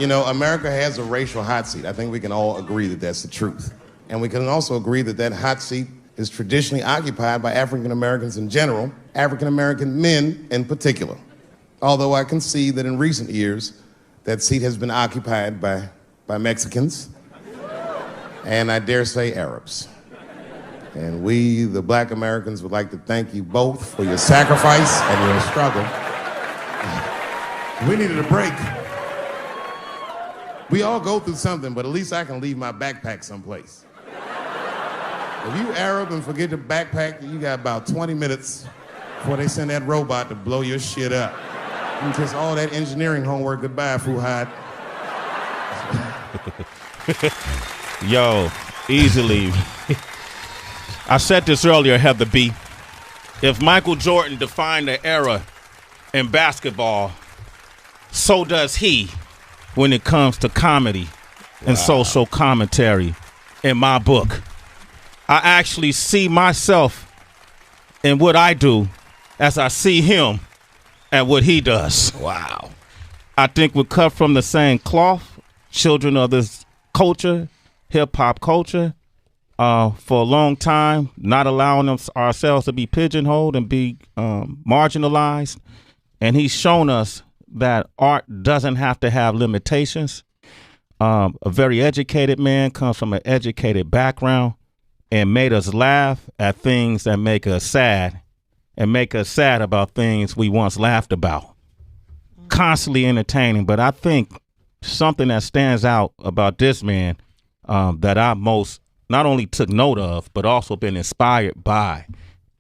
You know, America has a racial hot seat. I think we can all agree that that's the truth. And we can also agree that that hot seat is traditionally occupied by African Americans in general, African American men in particular. Although I can see that in recent years, that seat has been occupied by Mexicans, and I dare say Arabs. And we, the Black Americans, would like to thank you both for your sacrifice and your struggle. We needed a break. We all go through something, but at least I can leave my backpack someplace. If you Arab and forget your backpack, you got about 20 minutes before they send that robot to blow your shit up. You kiss all that engineering homework goodbye, Fuhad. Yo, easily. I said this earlier, Heather B. If Michael Jordan defined the era in basketball, so does he when it comes to comedy and social commentary in my book. I actually see myself in what I do as I see him and what he does. Wow. I think we cut from the same cloth, children of this culture, hip-hop culture, for a long time, not allowing ourselves to be pigeonholed and be marginalized. And he's shown us that art doesn't have to have limitations. A very educated man comes from an educated background and made us laugh at things that make us sad and make us sad about things we once laughed about. Constantly entertaining. But I think something that stands out about this man that I most not only took note of, but also been inspired by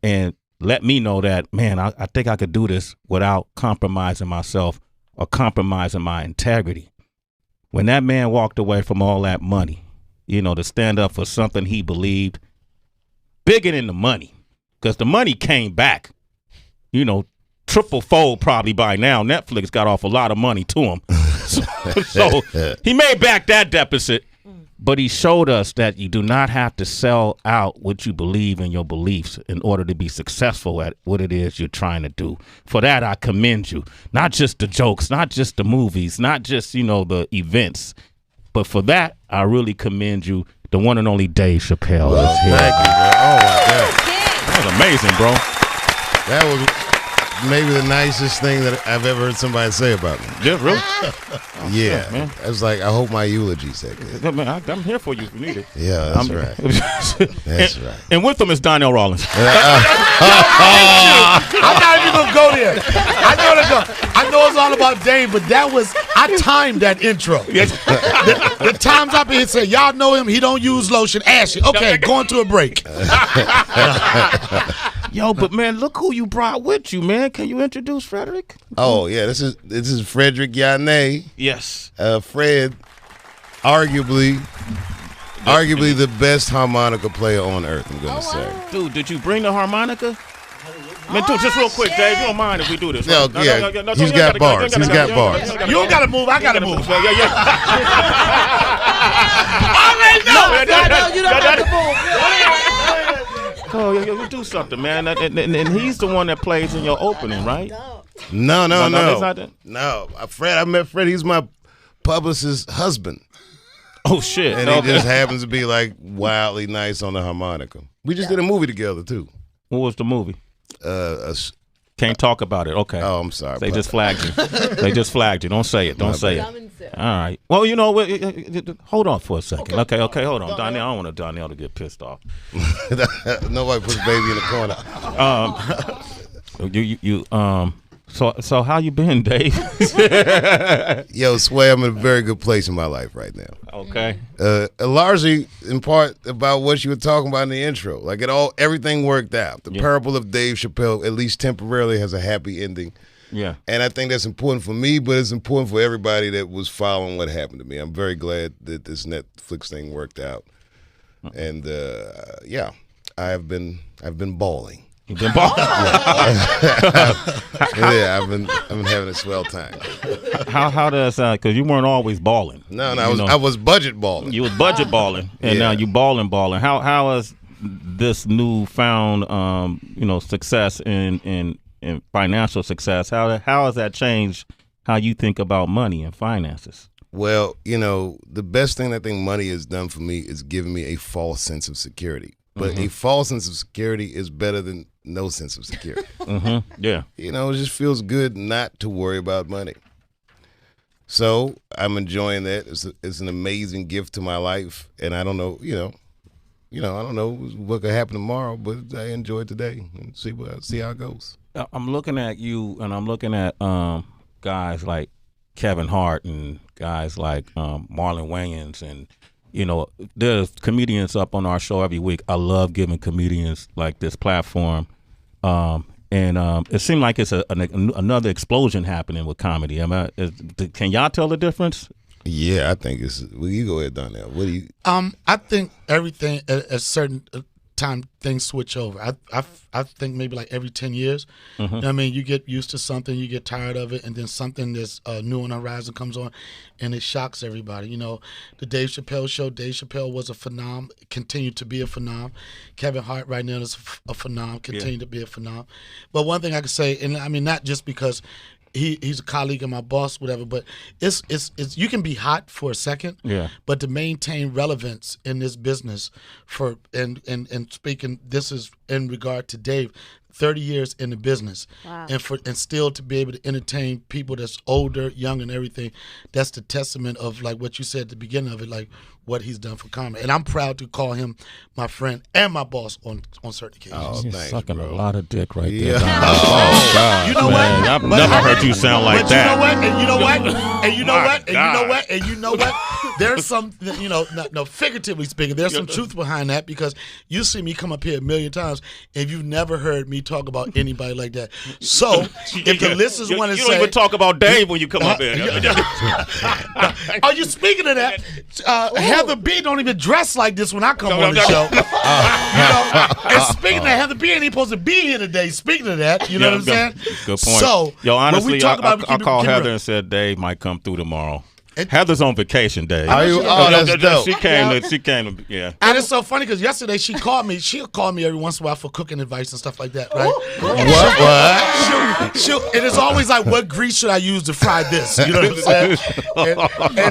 and let me know that, man, I think I could do this without compromising myself or compromising my integrity. When that man walked away from all that money, you know, to stand up for something he believed, bigger than the money, because the money came back, you know, triple fold probably by now. Netflix got off a lot of money to him. So he made back that deficit. But he showed us that you do not have to sell out what you believe in your beliefs in order to be successful at what it is you're trying to do. For that, I commend you. Not just the jokes, not just the movies, not just, you know, the events. But for that, I really commend you. The one and only Dave Chappelle is here. Thank you, bro. Oh, my God. That was amazing, bro. That was maybe the nicest thing that I've ever heard somebody say about me. Yeah, really? Yeah. Man. I was like, I hope my eulogy said good. Yeah, man, I'm here for you if you need it. Yeah, that's right. That's right. And with them is Donnell Rawlings. I'm not even gonna go there. I know it's all about Dave, but I timed that intro. The times I've been here saying, y'all know him, he don't use lotion, ashy. Okay, going to a break. Yo, but man, look who you brought with you, man. Can you introduce Frederick? Oh yeah, this is Frederick Yanné. Yes. Fred, arguably the best harmonica player on earth, I'm gonna say. Dude, did you bring the harmonica? Man, dude, just real quick, Dave, you don't mind if we do this, No, right? yeah, he's got bars. He's got bars. You don't gotta move, I gotta move. Yeah. No, you don't have to move. Oh, you do something, man. And he's the one that plays in your opening, right? No. That's not that? No, Fred. I met Fred. He's my publicist's husband. Oh shit! And he just happens to be like wildly nice on the harmonica. We just did a movie together too. What was the movie? Can't talk about it. Okay. Oh, I'm sorry. They just flagged you. They just flagged you. Don't say it. Don't say it. All right. Well, you know what? Hold on for a second. Okay. Hold on. Donnell, I don't want Donnell to get pissed off. Nobody puts baby in the corner. So how you been, Dave? Yo, Sway, I'm in a very good place in my life right now. Okay. Largely in part about what you were talking about in the intro. Like everything worked out. The parable of Dave Chappelle, at least temporarily, has a happy ending. Yeah. And I think that's important for me, but it's important for everybody that was following what happened to me. I'm very glad that this Netflix thing worked out. And yeah, I've been balling. You've been balling? Yeah, I've been having a swell time. How does because you weren't always balling. No, I was budget balling. You was budget balling, and now you balling. How is this newfound success in financial success? How has that changed how you think about money and finances? Well, the best thing I think money has done for me is giving me a false sense of security. But a false sense of security is better than no sense of security. Yeah. It just feels good not to worry about money. So I'm enjoying that. It's an amazing gift to my life, and I don't know, I don't know what could happen tomorrow, but I enjoy today and see how it goes. I'm looking at you, and I'm looking at guys like Kevin Hart and guys like Marlon Wayans, and there's comedians up on our show every week. I love giving comedians like this platform, and it seemed like it's another explosion happening with comedy. Can y'all tell the difference? Yeah, I think it's. Well, you go ahead, Donnell. What do you? I think everything at a certain time things switch over. I think maybe like every 10 years. You know what I mean, you get used to something, you get tired of it, and then something that's new on the horizon comes on, and it shocks everybody. The Dave Chappelle show. Dave Chappelle was a phenom, continued to be a phenom. Kevin Hart right now is a phenom, continued to be a phenom. But one thing I could say, and I mean not just because he's a colleague and my boss, whatever, but it's you can be hot for a second, but to maintain relevance in this business and speaking, this is in regard to Dave, 30 years in the business. Wow. and still to be able to entertain people that's older, young, and everything, that's the testament of like what you said at the beginning of it, like what he's done for comedy. And I'm proud to call him my friend and my boss on certain occasions. Oh, You're thanks, sucking bro. a lot of dick right Yeah. there. Oh, God. You know man, what? I've But never heard you sound like that. And you know what? And you know My what? And you know God. what? And you know what? There's some, no, figuratively speaking, there's some truth behind that, because you see me come up here a million times and you've never heard me talk about anybody like that. So if the listeners want to say, you don't even talk about Dave when you come up here. are you speaking of that? Heather B don't even dress like this when I come on the show. And speaking of Heather B, ain't even supposed to be here today. Speaking of that, you know what I'm saying? Good point. So, yo, honestly, when we talk about I called keep it Heather real. and said Dave might come through tomorrow. Heather's on vacation, Dave. Are you? Oh, that's dope. She came to, yeah. And it's so funny because yesterday she called me. She'll call me every once in a while for cooking advice and stuff like that, right? What? And it's always like, what grease should I use to fry this? You know what I'm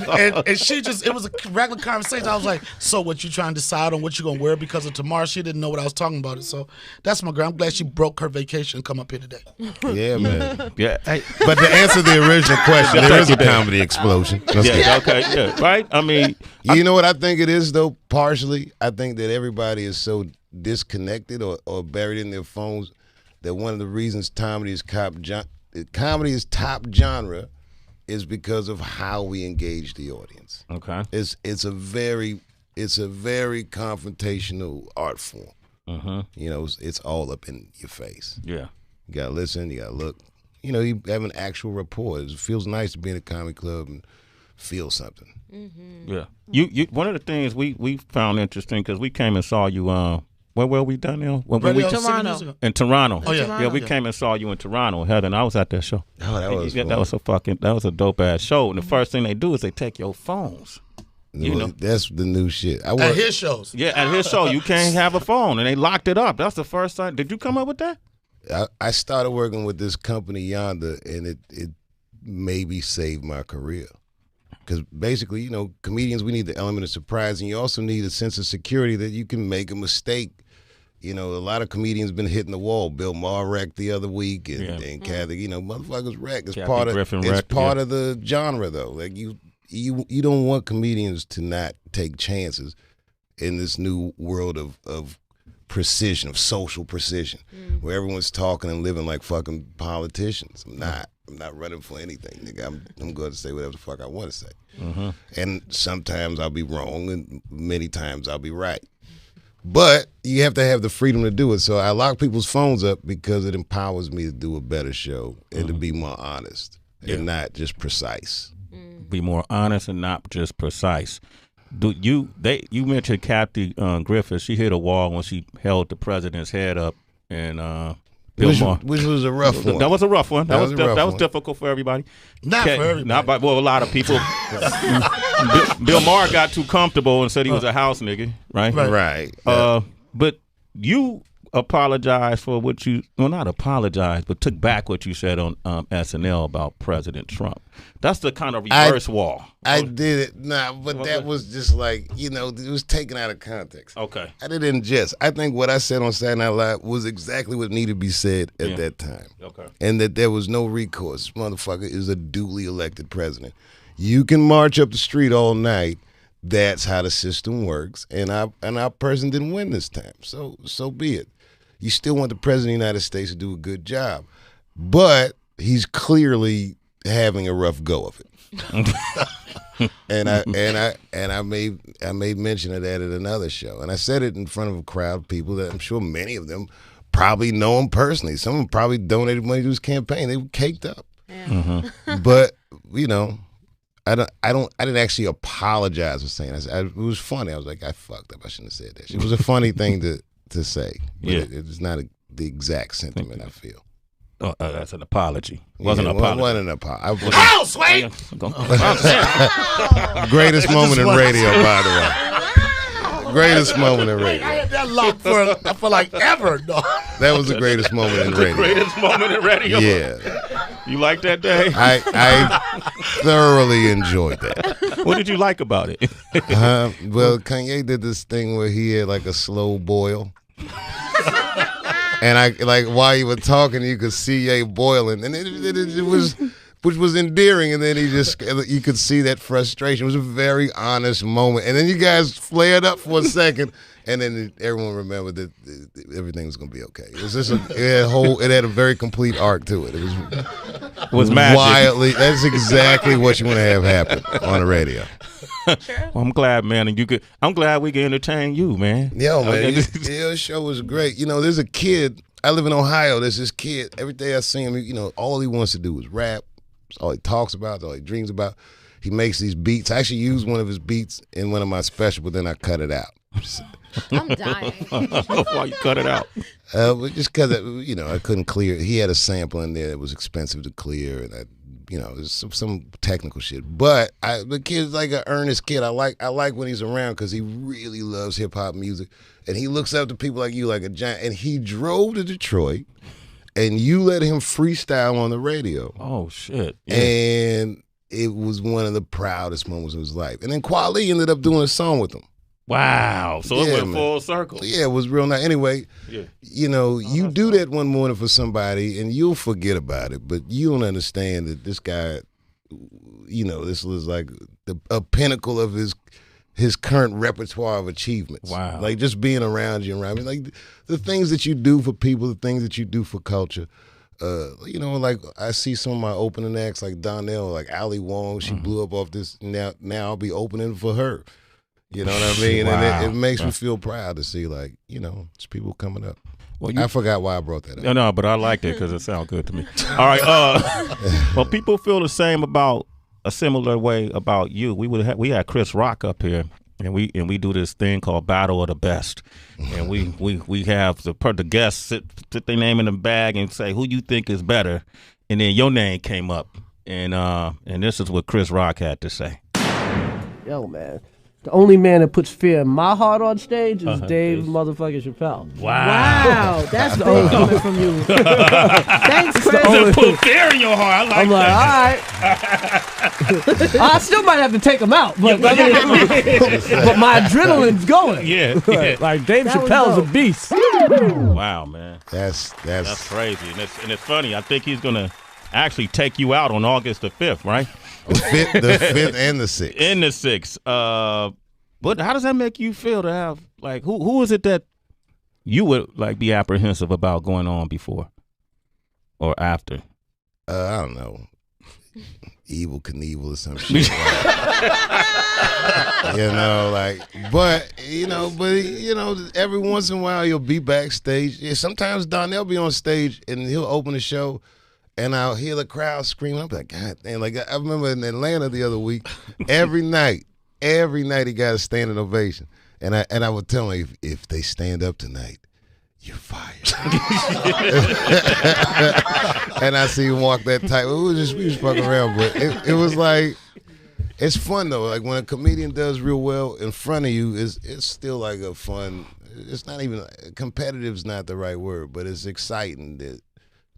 saying? And she just, it was a regular conversation. I was like, so what you trying to decide on what you going to wear because of tomorrow? She didn't know what I was talking about. So that's my girl. I'm glad she broke her vacation and come up here today. Yeah, man. Yeah. Hey. But to answer the original question, there is a comedy explosion. Okay, yeah, right? I mean, You know what I think it is, though, partially? I think that everybody is so disconnected or buried in their phones that one of the reasons comedy is top genre is because of how we engage the audience. okay. It's a very confrontational art form. It's all up in your face. Yeah. You gotta listen, you gotta look. You have an actual rapport. It feels nice to be in a comedy club and feel something. Yeah. You one of the things we found interesting, because we came and saw you where were we done now? Toronto. In Toronto. Oh, yeah. Toronto. Yeah, we came and saw you in Toronto, Heather, and I was at that show. Oh, that was Yeah, fun. that was a dope ass show. And the first thing they do is they take your phones. That's the new shit. At his shows. Yeah, at his show you can't have a phone, and they locked it up. That's the first time. Did you come up with that? I started working with this company Yonder, and it maybe saved my career. Because basically, comedians, we need the element of surprise, and you also need a sense of security that you can make a mistake. A lot of comedians been hitting the wall. Bill Maher wrecked the other week, and Kathy, motherfuckers wreck. It's Kathy part of Griffin it's wrecked, part of the genre, though. Like you don't want comedians to not take chances in this new world of precision, of social precision, where everyone's talking and living like fucking politicians. I'm not running for anything, nigga. I'm going to say whatever the fuck I want to say. And sometimes I'll be wrong, and many times I'll be right. But you have to have the freedom to do it. So I lock people's phones up because it empowers me to do a better show and to be more honest and not just precise. Be more honest and not just precise. You mentioned Kathy Griffith. She hit a wall when she held the president's head up, and Bill Maher. Which was a rough one. That was a rough one. That was one. difficult for everybody. Not for everybody. Not by, well, a lot of people. Bill Maher got too comfortable and said he was a house nigga, right? Right. But you apologize for what you, well, not apologize, but took back what you said on SNL about President Trump. That's the kind of reverse wall. I did it. Nah, but that was just like, you know, it was taken out of context. Okay. I did it in jest. I think what I said on Saturday Night Live was exactly what needed to be said at that time. Okay. And that there was no recourse. This motherfucker is a duly elected president. You can march up the street all night. That's how the system works. And our person didn't win this time. So be it. You still want the president of the United States to do a good job. But he's clearly having a rough go of it. and I made mention of that at another show. And I said it in front of a crowd of people that I'm sure many of them probably know him personally. Some of them probably donated money to his campaign. They were caked up. Yeah. Mm-hmm. But, you know, I didn't actually apologize for saying that. It was funny. I was like, I fucked up. I shouldn't have said that. It was a funny thing to say. But Yeah. it's not the exact sentiment I feel. Oh, that's an apology. Wasn't an Well, apology. it wasn't an apology. Oh, Sway! Greatest moment in radio, by the way. Greatest moment in I radio. had that locked for like ever, dog. That was the greatest moment in radio. Greatest moment in radio. Yeah. You like that day? I thoroughly enjoyed that. What did you like about it? Well, Kanye did this thing where he had like a slow boil. And I like while you were talking, you could see Ye boiling, and it was, which was endearing. And then you could see that frustration. It was a very honest moment. And then you guys flared up for a second, and then everyone remembered that everything was going to be okay. It was just it had a very complete arc to it. It was magic. Wildly. That's exactly what you want to have happen on the radio. Sure. Well, I'm glad, man, and I'm glad we can entertain you, man. Yo, man, your show was great. You know, there's a kid. I live in Ohio. There's this kid. Every day I see him, you know, all he wants to do is rap. That's all he talks about. That's all he dreams about. He makes these beats. I actually used one of his beats in one of my specials, but then I cut it out. I'm dying. Why you cut it out? But just because, you know, I couldn't clear it. He had a sample in there that was expensive to clear, and there's some technical shit. But the kid's like an earnest kid. I like when he's around because he really loves hip hop music, and he looks up to people like you like a giant. And he drove to Detroit, and you let him freestyle on the radio. Oh shit! Yeah. And it was one of the proudest moments of his life. And then Kweli ended up doing a song with him. Wow! So it went full circle. Yeah, it was real nice. Anyway, you know, you do that one morning for somebody, and you'll forget about it. But you don't understand that this guy, you know, this was like a pinnacle of his current repertoire of achievements. Wow! Like just being around you, like the things that you do for people, the things that you do for culture. You know, like I see some of my opening acts, like Donnell, like Ali Wong. She blew up off this. Now I'll be opening for her. You know what I mean? Wow. And it makes me feel proud to see, like, you know, there's people coming up. Well, I forgot why I brought that up. No, but I liked it because it sounds good to me. All right. Well, people feel the same about a similar way about you. We had Chris Rock up here, and we do this thing called Battle of the Best, and we have the guests sit their name in the bag and say who you think is better, and then your name came up, and this is what Chris Rock had to say. Yo, man. The only man that puts fear in my heart on stage is Dave motherfucking Chappelle. Wow, that's big coming from you. Thanks, Chris. Doesn't put fear in your heart. I'm like, all right. I still might have to take him out, but my adrenaline's going. Yeah. Like Dave That was Chappelle's a dope. beast. Wow, man. That's Crazy, and it's funny. I think he's gonna actually take you out on August the 5th, right? the 5th and the 6th. In the 6th. But how does that make you feel to have, like, who is it that you would, like, be apprehensive about going on before or after? I don't know. Evil Knievel or some shit. You know, like, but every once in a while you'll be backstage. Yeah, sometimes Donnell be on stage and he'll open the show and I'll hear the crowd screaming. I'm like, God damn. Like, I remember in Atlanta the other week, every night he got a standing ovation. And I would tell him, if they stand up tonight, you're fired. And I see him walk that tight. We was fucking around, but it was like, it's fun though. Like when a comedian does real well in front of you, it's still like a fun it's not even competitive's not the right word, but it's exciting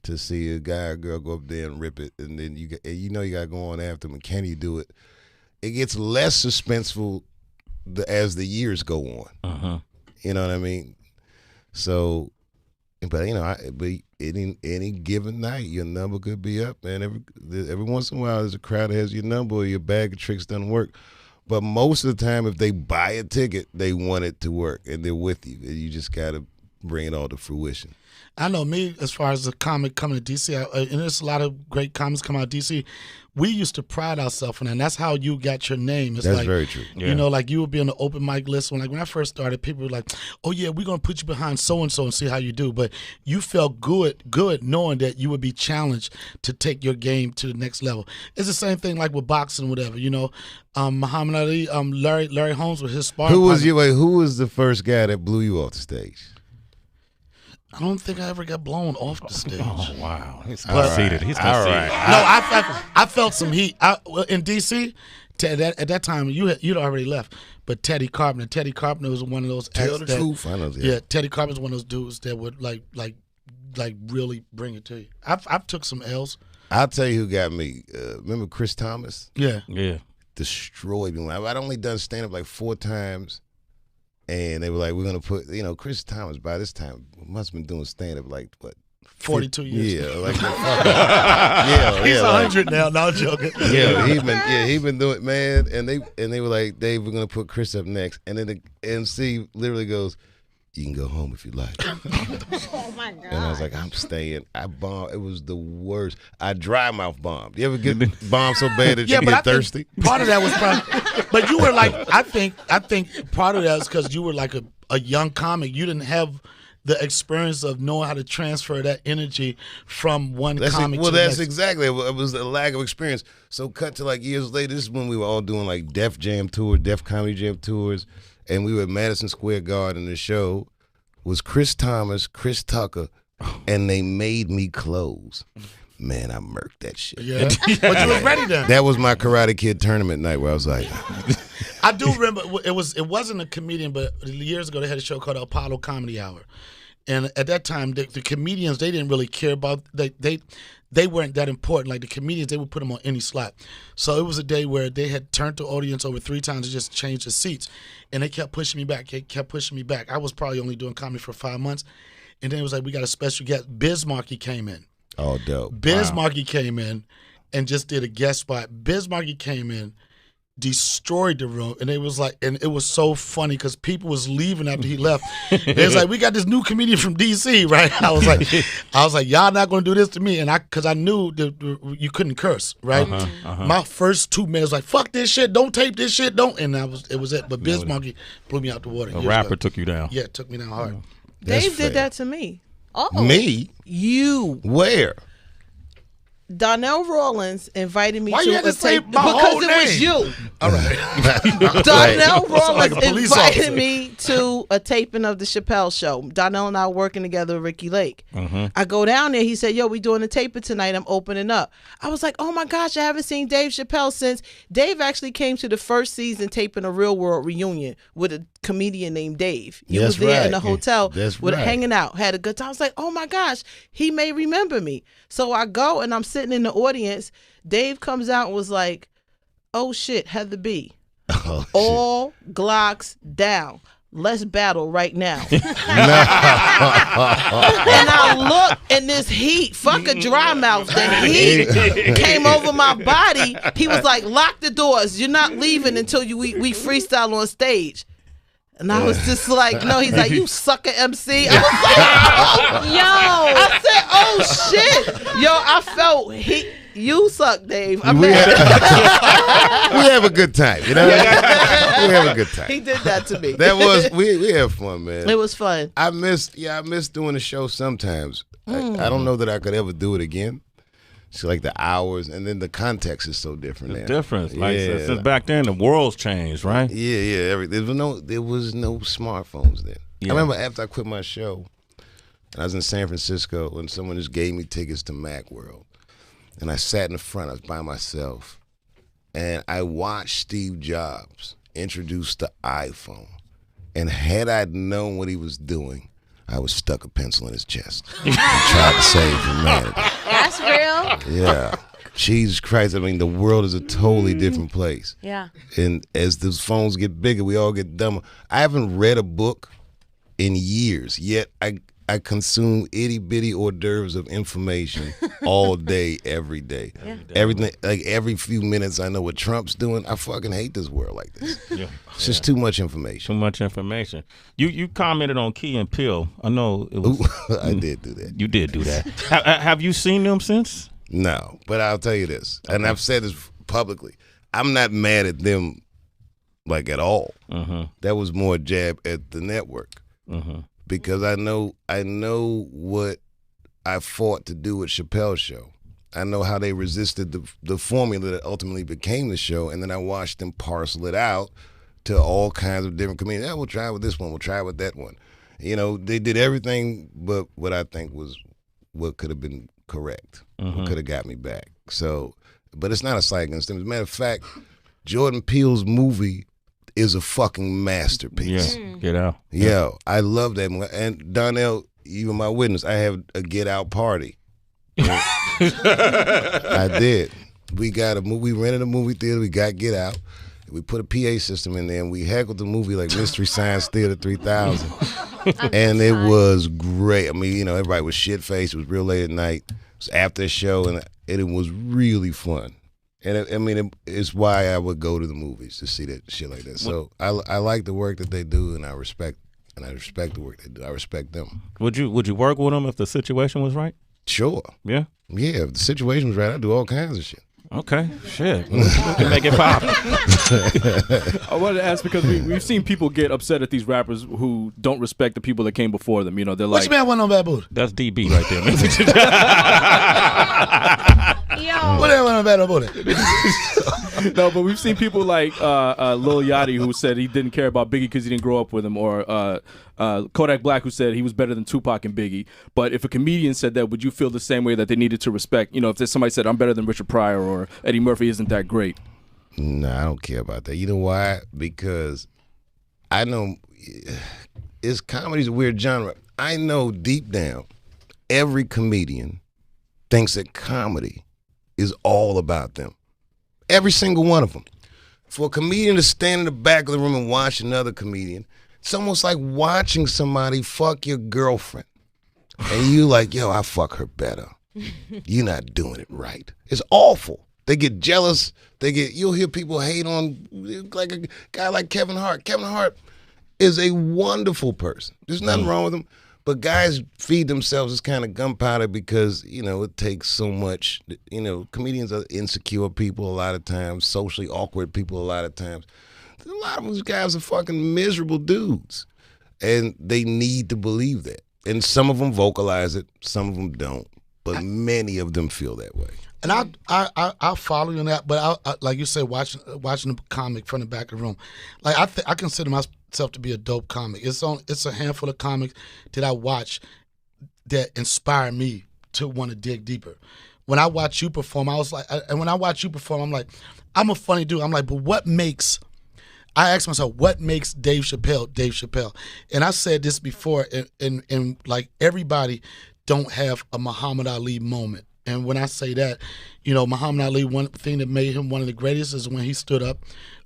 to see a guy or girl go up there and rip it, and then you got to go on after them. And can he do it? It gets less suspenseful as the years go on. You know what I mean? So, but but any given night, your number could be up, man. Every once in a while, there's a crowd that has your number, or your bag of tricks doesn't work. But most of the time, if they buy a ticket, they want it to work, and they're with you. You just got to bring it all to fruition. I know me, as far as the comic coming to D.C., and there's a lot of great comics come out of D.C., we used to pride ourselves on that, and that's how you got your name. It's That's very true. You know, like you would be on the open mic list. When I first started, people were like, oh, yeah, we're going to put you behind so-and-so and see how you do. But you felt good knowing that you would be challenged to take your game to the next level. It's the same thing like with boxing, whatever. You know, Muhammad Ali, Larry Holmes with his sparring partner. Who was the first guy that blew you off the stage? I don't think I ever got blown off the stage. Oh, wow. He's conceited. He's conceited. No, I felt some heat. In D.C., at that time, you'd already left, but Teddy Carpenter was one of those Tell the truth. I know that. Yeah, Teddy Carpenter's one of those dudes that would like really bring it to you. I've took some L's. I'll tell you who got me. Remember Chris Thomas? Yeah. Destroyed me. I'd only done stand-up like 4 times. And they were like, we're going to put, Chris Thomas, by this time, must have been doing stand-up like, what? 42 years. Yeah. Like, yeah. He's 100 now, not joking. Yeah, he been doing it, man. And they were like, Dave, we're going to put Chris up next. And then the MC literally goes, you can go home if you like. Oh, my God. And I was like, I'm staying. I bombed. It was the worst. I dry mouth bombed. You ever get bombed so bad that you get thirsty? Part of that was probably, but you were like, I think part of that is because you were like a young comic. You didn't have the experience of knowing how to transfer that energy from one comic to the next. Exactly. It was a lack of experience. So cut to like years later, this is when we were all doing like Def Jam tours, Def Comedy Jam tours. And we were at Madison Square Garden. The show was Chris Thomas, Chris Tucker, and they made me close. Man, I murked that shit. Yeah, but you was ready then. That was my Karate Kid tournament night where I was like, I do remember it wasn't a comedian, but years ago they had a show called Apollo Comedy Hour, and at that time the comedians, they didn't really care about they weren't that important. Like the comedians, they would put them on any slot. So it was a day where they had turned the audience over 3 times to just change the seats. And they kept pushing me back. I was probably only doing comedy for 5 months. And then it was like, we got a special guest. Biz Markie came in. oh, dope. Biz Markie came in and just did a guest spot. Biz Markie came in, destroyed the room, and it was so funny because people was leaving after he left. It was like, we got this new comedian from DC, right? I was like, y'all not gonna do this to me, and because I knew that you couldn't curse, right? My first 2 minutes like, fuck this shit, don't tape this shit, don't, and it was it. But Biz Markie blew me out the water. A rapper took you down. Yeah, took me down hard. Dave did that to me. Oh, Me? You. Where? Donnell Rawlins invited me Why to you had to a say tape my because whole it name? was you. All right. Donnell Sound like Rawlins a police invited officer. me to a taping of the Chappelle show. Donnell and I were working together with Ricky Lake. I go down there. He said, yo, we doing a taping tonight. I'm opening up. I was like, oh my gosh, I haven't seen Dave Chappelle since. Dave actually came to the first season taping a Real World reunion with a comedian named Dave. He was there in the hotel hanging out, had a good time. I was like, oh my gosh, he may remember me. So I go and I'm sitting in the audience. Dave comes out and was like, oh shit, Heather B. All Glocks down. Let's battle right now. And I look in this heat, fuck a dry mouth. The heat came over my body. He was like, lock the doors. You're not leaving until we freestyle on stage. And I was just like, no, he's like, you sucker MC. I was like, yo. I said, oh shit. Yo, I felt you suck, Dave. We have a good time, you know? We have a good time. He did that to me. That was, we have fun, man. It was fun. I miss doing the show sometimes. I don't know that I could ever do it again. So like the hours, and then the context is so different now. Different. Like since back then, the world's changed, right? Yeah. There was no smartphones then. Yeah. I remember after I quit my show, I was in San Francisco, and someone just gave me tickets to Macworld, and I sat in the front. I was by myself, and I watched Steve Jobs introduce the iPhone, And had I known what he was doing, I would stuck a pencil in his chest and tried to save humanity. That's real. Yeah. Jesus Christ, I mean, the world is a totally different place. Yeah. And as those phones get bigger, we all get dumber. I haven't read a book in years, yet I consume itty-bitty hors d'oeuvres of information all day, every day. Yeah. Everything, like every few minutes I know what Trump's doing. I fucking hate this world like this. Yeah. It's just too much information. Too much information. You commented on Key and Peele. I know it was. I did do that. You did do that. Have you seen them since? No, but I'll tell you this, and I've said this publicly. I'm not mad at them, like, at all. That was more a jab at the network, because I know what I fought to do with Chappelle's show. I know how they resisted the formula that ultimately became the show, and then I watched them parcel it out to all kinds of different comedians. Yeah, we'll try with this one. We'll try with that one. You know, they did everything but what I think was what could have been correct. Could have got me back. So, but it's not a slight against them. As a matter of fact, Jordan Peele's movie is a fucking masterpiece. Yeah, Get Out. Yeah, I love that movie. And Donnell, you were my witness. I have a Get Out party. I did. We rented a movie theater. We got Get Out. We put a PA system in there, and we heckled the movie like Mystery Science Theater 3000. And it was great. I mean, you know, everybody was shit-faced. It was real late at night. It was after the show, and it was really fun. And it's why I would go to the movies to see that shit like that. So I like the work that they do, and I respect the work they do. I respect them. Would you work with them if the situation was right? Sure. Yeah? Yeah, if the situation was right, I'd do all kinds of shit. Okay, shit. We can make it pop. I wanted to ask because we've seen people get upset at these rappers who don't respect the people that came before them. You know, they're like, "Which man went on Bad Booty?" That's DB right there, man. Yo. What man went on Bad Booty? No, but we've seen people like Lil Yachty who said he didn't care about Biggie because he didn't grow up with him, or Kodak Black who said he was better than Tupac and Biggie. But if a comedian said that, would you feel the same way that they needed to respect? You know, if there's somebody said I'm better than Richard Pryor or Eddie Murphy isn't that great? No, I don't care about that. You know why? Because I know comedy's a weird genre. I know deep down every comedian thinks that comedy is all about them. Every single one of them. For a comedian to stand in the back of the room and watch another comedian, it's almost like watching somebody fuck your girlfriend. And you like, yo, I fuck her better. You're not doing it right. It's awful. They get jealous. You'll hear people hate on like a guy like Kevin Hart. Kevin Hart is a wonderful person. There's nothing wrong with him. But guys feed themselves as kind of gunpowder because, you know, it takes so much. You know, comedians are insecure people a lot of times, socially awkward people a lot of times. A lot of those guys are fucking miserable dudes. And they need to believe that. And some of them vocalize it, some of them don't. But many of them feel that way. And I follow you on that, but I like you said, watching the comic from the back of the room, like I consider myself to be a dope comic. It's a handful of comics that I watch that inspire me to want to dig deeper. When I watch you perform, I'm like, I'm a funny dude. I'm like, but I ask myself, what makes Dave Chappelle Dave Chappelle? And I said this before, and like everybody don't have a Muhammad Ali moment. And when I say that, you know, Muhammad Ali, one thing that made him one of the greatest is when he stood up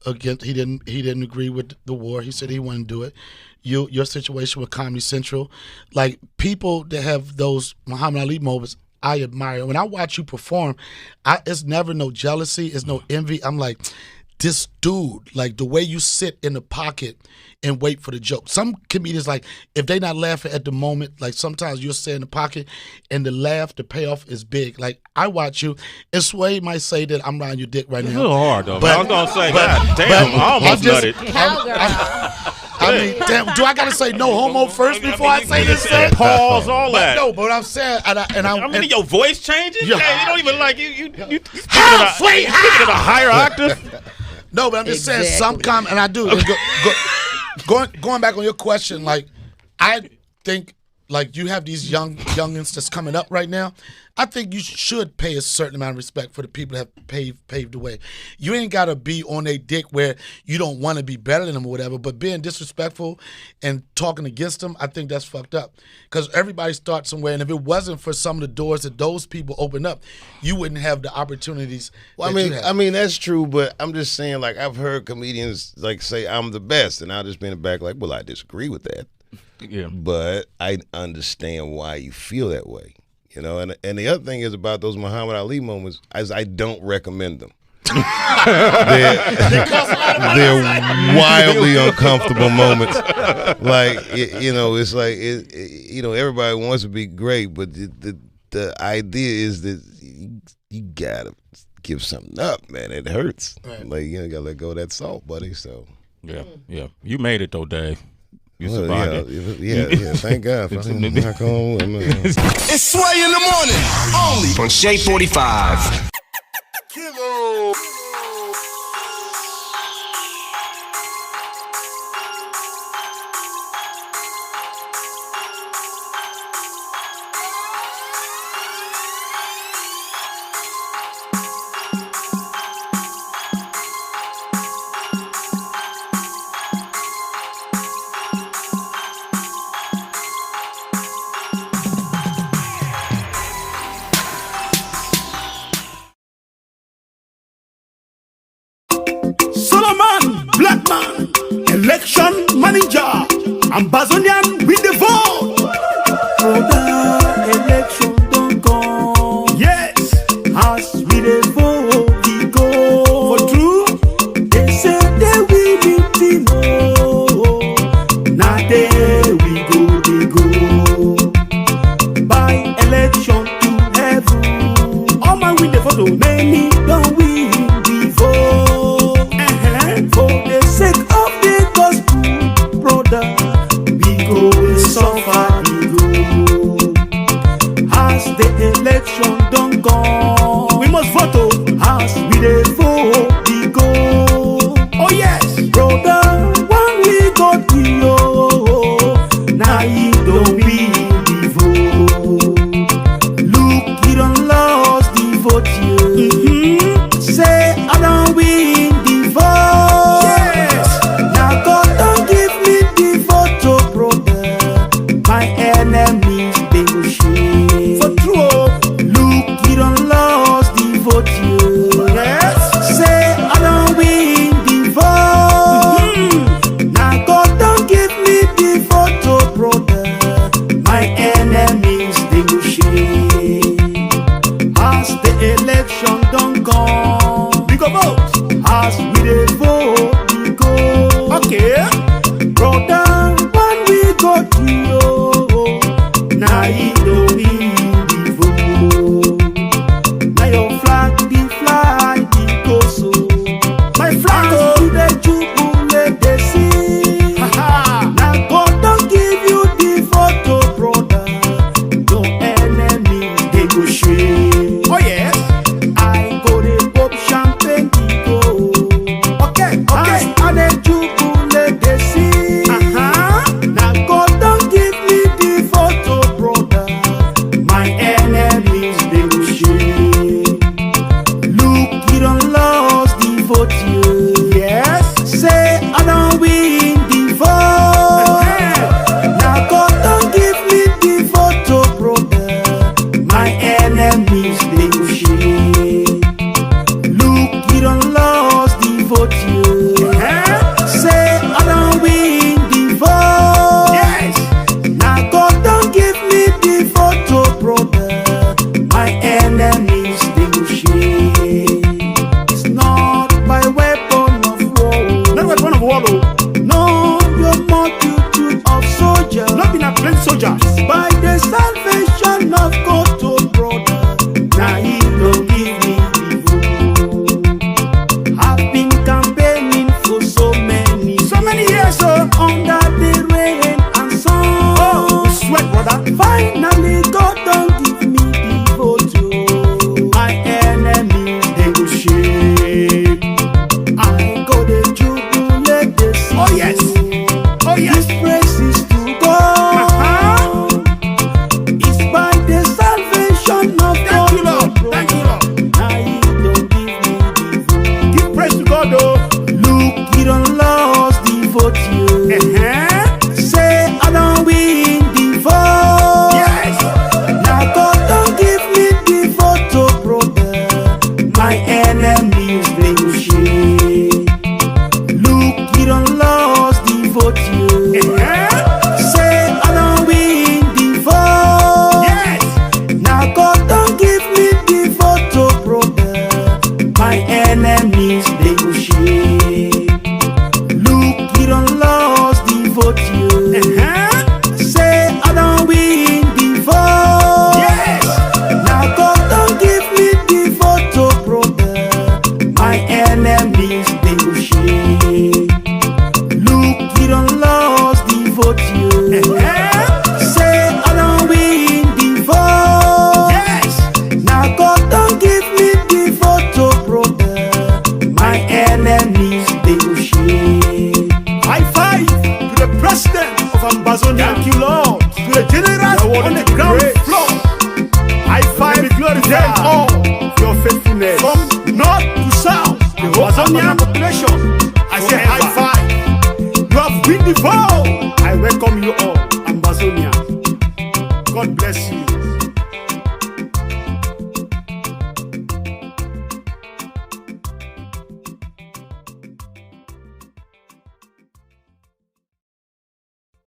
against. He didn't agree with the war. He said he wouldn't do it. Your situation with Comedy Central, like people that have those Muhammad Ali moments, I admire. When I watch you perform, it's never no jealousy, it's no envy. I'm like, this dude, like the way you sit in the pocket and wait for the joke. Some comedians, like, if they not laughing at the moment, like sometimes you'll sit in the pocket and the payoff is big. Like, I watch you, and Sway might say that I'm riding your dick right now. It's a little hard, though. But I was going to say, God damn, I almost nutted. I mean, damn, do I got to say no homo first before I say this? Pause, all that. No, but I'm saying, I mean, your voice changing? Yeah, you don't even like, you speaking at a higher octave? No, but I'm just saying some and I do. Going back on your question, like, I think like you have these youngins that's coming up right now, I think you should pay a certain amount of respect for the people that have paved the way. You ain't got to be on a dick where you don't want to be better than them or whatever, but being disrespectful and talking against them, I think that's fucked up. Because everybody starts somewhere, and if it wasn't for some of the doors that those people open up, you wouldn't have the opportunities. Well, I mean that's true, but I'm just saying, like, I've heard comedians like say I'm the best, and I'll just be in the back like, well, I disagree with that. Yeah. But I understand why you feel that way. You know, and the other thing is about those Muhammad Ali moments is I don't recommend them. they're wildly uncomfortable moments. Like it's like everybody wants to be great, but the idea is that you gotta give something up, man. It hurts. Right. Like you gotta let go of that salt, buddy. So yeah, you made it though, Dave. You survived it. Yeah. Thank God. It's Sway in the morning, only on Shea 45. Kilo. Black man, election manager, Ambazonian with the vote. For the election don't go. Yes, as with the vote we go. For true, they say they will be no. Now there we go. By election to heaven. All my with the vote, many don't win the vote. For the sake of the gospel, brother, we go suffer, we go. As the election don't go, we must vote. As we dey vote, we go. Oh yes, brother, when we go to you, now you don't win the vote. Look, you don't lost the vote, you. Say I don't win the vote. Enemies they will shame. For true, look, you don't lost the vote, you. Yes. Say I don't win the vote. Now God don't give me the vote, brother. My enemies they will shame. As the election don't go, we go vote. As we dey vote, we go. Okay, brother, when we go to you. Now you don't need the vote. Now your flag, the flag, the go so. My flag, oh, the jubilee, they see. Now God don't give you the photo, brother. Your enemies, they go shame. Oh yes, I go to enemies they will shame. Look, you don't lost the vote, you. Say I don't win the vote. Yes. Now God don't give me the vote, brother. My enemies they will shame. Look, you don't lost the vote, you. Say I don't win the vote. Yes. Now God don't give me the vote, brother. My enemies they will shame. Look, you don't lost the vote, you. Say I don't win the vote. Yes. Now God don't give me the vote, brother. My enemies they will shame. High five to the president of Ambazonia, thank you, Lord. To the generals on the ground floor. High five to them all for your faithfulness. From north to south, the Amazonian population